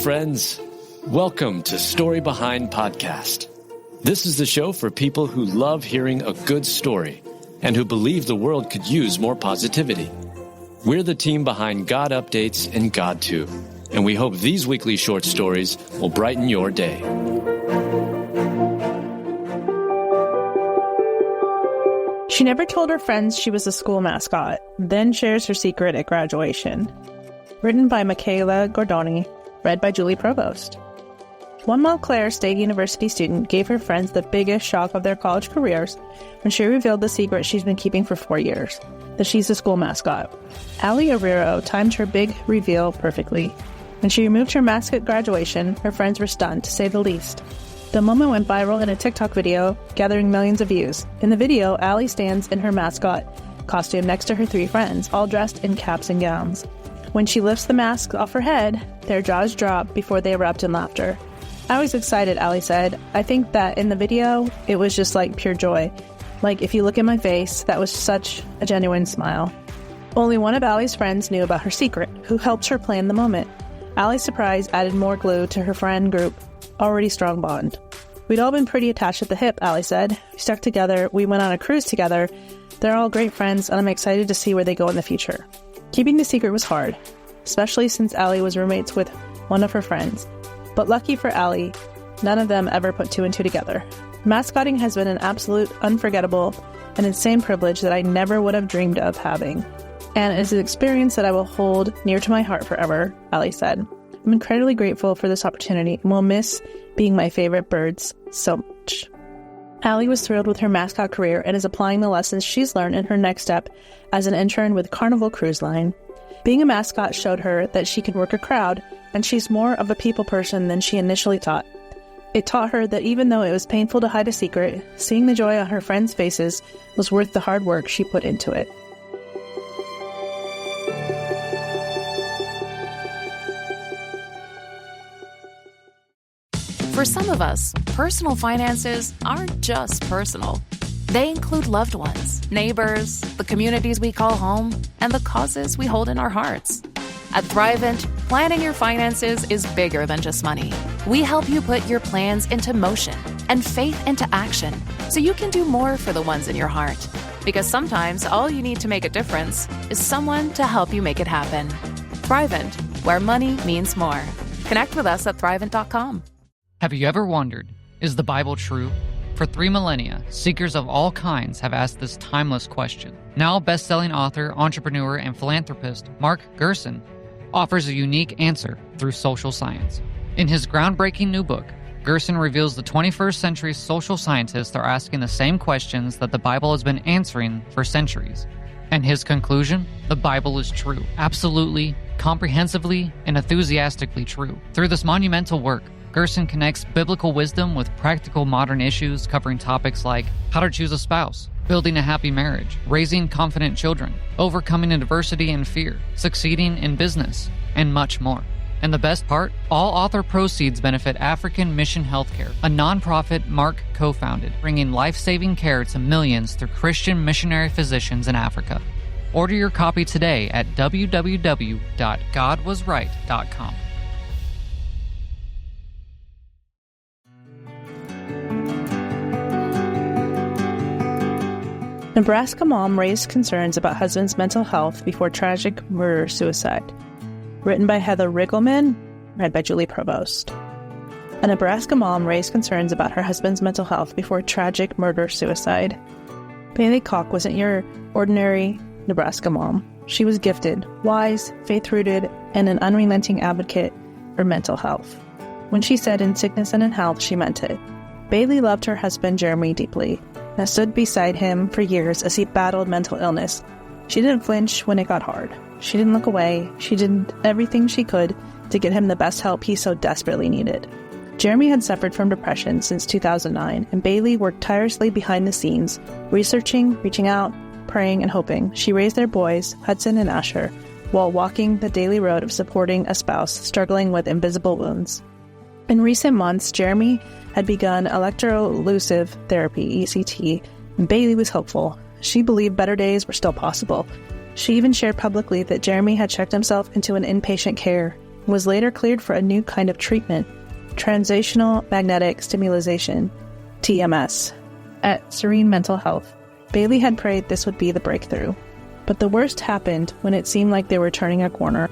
friends. Welcome to Story Behind Podcast. This is the show for people who love hearing a good story and who believe the world could use more positivity. We're the team behind GodUpdates and God2, and we hope these weekly short stories will brighten your day. She never told her friends she was a school mascot, then shares her secret at graduation. Written by Michaela Gordoni, read by Julie Provost. One Montclair State University student gave her friends the biggest shock of their college careers when she revealed the secret she's been keeping for 4 years, that she's a school mascot. Allie Arrero timed her big reveal perfectly. When she removed her mask at graduation, her friends were stunned, to say the least. The moment went viral in a TikTok video, gathering millions of views. In the video, Allie stands in her mascot costume next to her 3 friends, all dressed in caps and gowns. When she lifts the mask off her head, their jaws drop before they erupt in laughter. I was excited, Allie said. I think that in the video, it was just like pure joy. Like, if you look at my face, that was such a genuine smile. Only one of Allie's friends knew about her secret, who helped her plan the moment. Allie's surprise added more glue to her friend group already strong bond. We'd all been pretty attached at the hip, Allie said. We stuck together, we went on a cruise together. They're all great friends, and I'm excited to see where they go in the future. Keeping the secret was hard, especially since Allie was roommates with one of her friends. But lucky for Allie, none of them ever put 2 and 2 together. Mascotting has been an absolute, unforgettable, and insane privilege that I never would have dreamed of having. And it's an experience that I will hold near to my heart forever, Allie said. I'm incredibly grateful for this opportunity and will miss being my favorite birds so much. Allie was thrilled with her mascot career and is applying the lessons she's learned in her next step as an intern with Carnival Cruise Line. Being a mascot showed her that she can work a crowd, and she's more of a people person than she initially thought. It taught her that even though it was painful to hide a secret, seeing the joy on her friends' faces was worth the hard work she put into it. For some of us, personal finances aren't just personal. They include loved ones, neighbors, the communities we call home, and the causes we hold in our hearts. At Thrivent, planning your finances is bigger than just money. We help you put your plans into motion and faith into action so you can do more for the ones in your heart. Because sometimes all you need to make a difference is someone to help you make it happen. Thrivent, where money means more. Connect with us at Thrivent.com. Have you ever wondered, is the Bible true? For 3 millennia, seekers of all kinds have asked this timeless question. Now best-selling author, entrepreneur, and philanthropist Mark Gerson offers a unique answer through social science. In his groundbreaking new book, Gerson reveals the 21st century social scientists are asking the same questions that the Bible has been answering for centuries. And his conclusion? The Bible is true. Absolutely, comprehensively, and enthusiastically true. Through this monumental work, Gerson connects biblical wisdom with practical modern issues covering topics like how to choose a spouse, building a happy marriage, raising confident children, overcoming adversity and fear, succeeding in business, and much more. And the best part? All author proceeds benefit African Mission Healthcare, a nonprofit Mark co-founded, bringing life-saving care to millions through Christian missionary physicians in Africa. Order your copy today at www.godwasright.com. Nebraska mom raised concerns about husband's mental health before tragic murder-suicide. Written by Heather Riggleman, read by Julie Provost. A Nebraska mom raised concerns about her husband's mental health before tragic murder-suicide. Bailey Koch wasn't your ordinary Nebraska mom. She was gifted, wise, faith-rooted, and an unrelenting advocate for mental health. When she said in sickness and in health, she meant it. Bailey loved her husband Jeremy deeply, and stood beside him for years as he battled mental illness. She didn't flinch when it got hard. She didn't look away. She did everything she could to get him the best help he so desperately needed. Jeremy had suffered from depression since 2009, and Bailey worked tirelessly behind the scenes, researching, reaching out, praying, and hoping. She raised their boys, Hudson and Asher, while walking the daily road of supporting a spouse struggling with invisible wounds. In recent months, Jeremy had begun electroconvulsive therapy, ECT, and Bailey was hopeful. She believed better days were still possible. She even shared publicly that Jeremy had checked himself into an inpatient care was later cleared for a new kind of treatment, translational magnetic stimulation, TMS. At Serene Mental Health, Bailey had prayed this would be the breakthrough. But the worst happened when it seemed like they were turning a corner.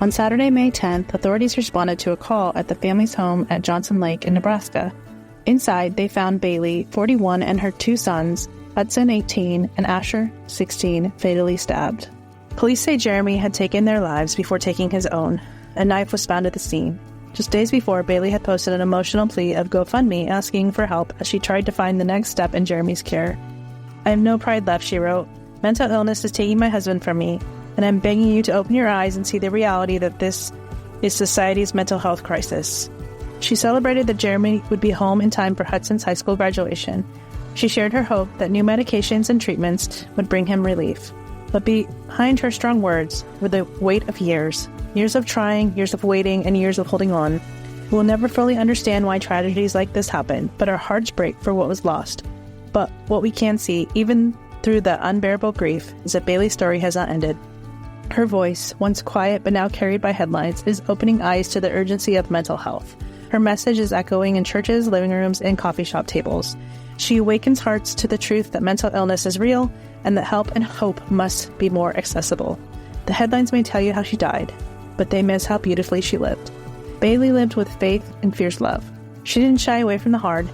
On Saturday, May 10th, authorities responded to a call at the family's home at Johnson Lake in Nebraska. Inside, they found Bailey, 41, and her two sons, Hudson, 18, and Asher, 16, fatally stabbed. Police say Jeremy had taken their lives before taking his own. A knife was found at the scene. Just days before, Bailey had posted an emotional plea of GoFundMe asking for help as she tried to find the next step in Jeremy's care. "I have no pride left," she wrote. "Mental illness is taking my husband from me, and I'm begging you to open your eyes and see the reality that this is society's mental health crisis." She celebrated that Jeremy would be home in time for Hudson's high school graduation. She shared her hope that new medications and treatments would bring him relief. But behind her strong words were the weight of years of trying, years of waiting, and years of holding on. We'll never fully understand why tragedies like this happen, but our hearts break for what was lost. But what we can see, even through the unbearable grief, is that Bailey's story has not ended. Her voice, once quiet but now carried by headlines, is opening eyes to the urgency of mental health. Her message is echoing in churches, living rooms, and coffee shop tables. She awakens hearts to the truth that mental illness is real and that help and hope must be more accessible. The headlines may tell you how she died, but they miss how beautifully she lived. Bailey lived with faith and fierce love. She didn't shy away from the hard.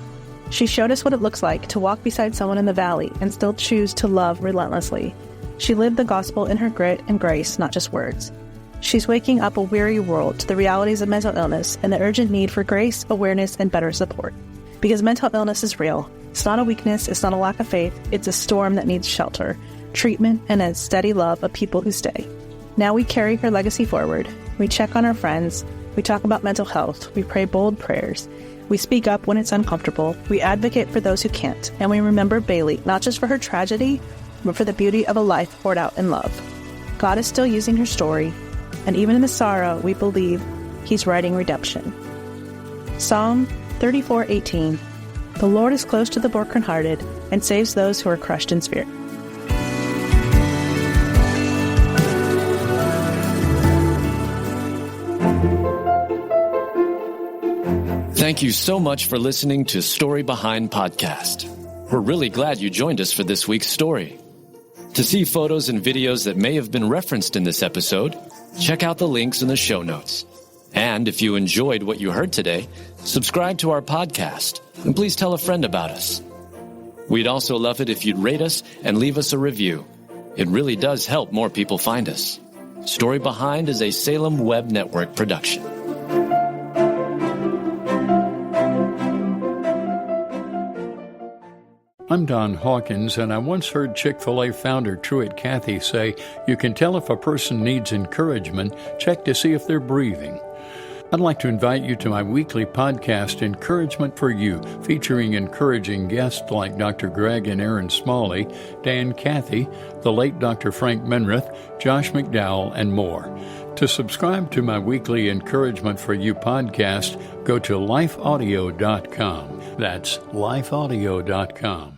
She showed us what it looks like to walk beside someone in the valley and still choose to love relentlessly. She lived the gospel in her grit and grace, not just words. She's waking up a weary world to the realities of mental illness and the urgent need for grace, awareness, and better support. Because mental illness is real. It's not a weakness, it's not a lack of faith, it's a storm that needs shelter, treatment, and a steady love of people who stay. Now we carry her legacy forward. We check on our friends. We talk about mental health. We pray bold prayers. We speak up when it's uncomfortable. We advocate for those who can't. And we remember Bailey, not just for her tragedy, but for the beauty of a life poured out in love. God is still using her story, and even in the sorrow, we believe He's writing redemption. Psalm 34:18. The Lord is close to the brokenhearted and saves those who are crushed in spirit. Thank you so much for listening to Story Behind Podcast. We're really glad you joined us for this week's story. To see photos and videos that may have been referenced in this episode, check out the links in the show notes. And if you enjoyed what you heard today, subscribe to our podcast, and please tell a friend about us. We'd also love it if you'd rate us and leave us a review. It really does help more people find us. Story Behind is a Salem Web Network production. I'm Don Hawkins, and I once heard Chick-fil-A founder Truett Cathy say, "You can tell if a person needs encouragement, check to see if they're breathing." I'd like to invite you to my weekly podcast, Encouragement for You, featuring encouraging guests like Dr. Greg and Aaron Smalley, Dan Cathy, the late Dr. Frank Menrith, Josh McDowell, and more. To subscribe to my weekly Encouragement for You podcast, go to lifeaudio.com. That's lifeaudio.com.